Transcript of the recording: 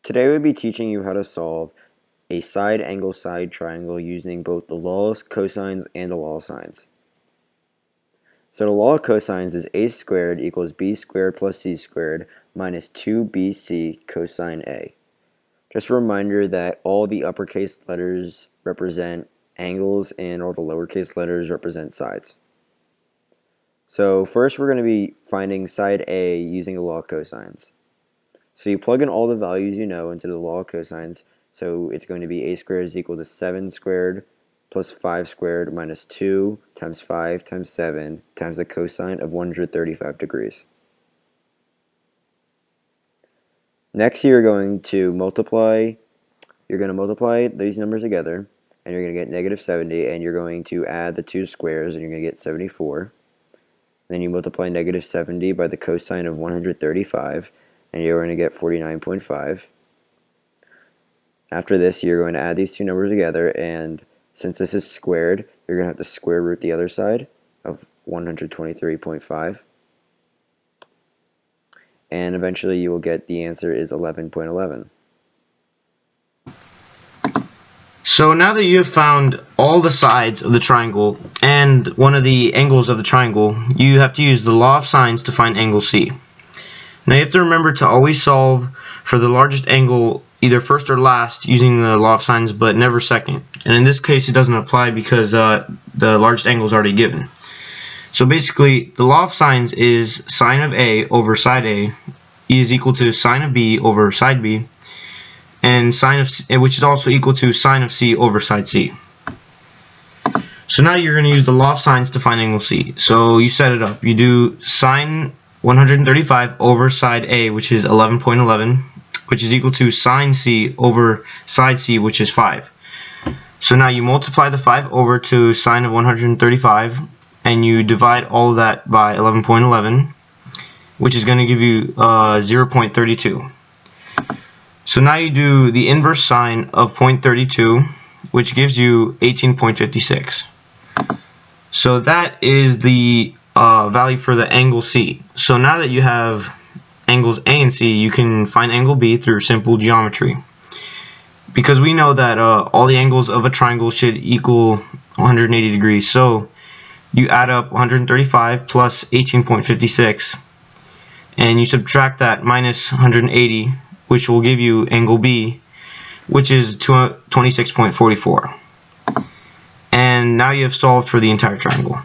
Today we'll be teaching you how to solve a side angle side triangle using both the law of cosines and the law of sines. So the law of cosines is a squared equals b squared plus c squared minus 2bc cosine a. Just a reminder that all the uppercase letters represent angles and all the lowercase letters represent sides. So first we're going to be finding side A using the law of cosines. So you plug in all the values you know into the law of cosines. So it's going to be a squared is equal to 7 squared plus 5 squared minus 2 times 5 times 7 times the cosine of 135 degrees. Next you're going to multiply these numbers together and you're going to get negative 70, and you're going to add the two squares and you're going to get 74. Then you multiply negative 70 by the cosine of 135 and you're going to get 49.5. After this, you're going to add these two numbers together, and since this is squared, you're going to have to square root the other side of 123.5. And eventually you will get the answer is 11.11. So now that you have found all the sides of the triangle and one of the angles of the triangle, you have to use the law of sines to find angle C. Now you have to remember to always solve for the largest angle either first or last using the law of sines, but never second. And in this case it doesn't apply because the largest angle is already given. So basically the law of sines is sine of A over side A is equal to sine of B over side B, and sine of C, which is also equal to sine of C over side C. So now you're going to use the law of sines to find angle C. So you set it up. You do sine 135 over side A, which is 11.11, which is equal to sine C over side C, which is 5. So now you multiply the 5 over to sine of 135, and you divide all of that by 11.11, which is going to give you 0.32. So now you do the inverse sine of 0.32, which gives you 18.56. So that is the value for the angle C. So now that you have angles A and C, you can find angle B through simple geometry. Because we know that all the angles of a triangle should equal 180 degrees. So you add up 135 plus 18.56, and you subtract that minus 180, which will give you angle B, which is 26.44. And now you have solved for the entire triangle.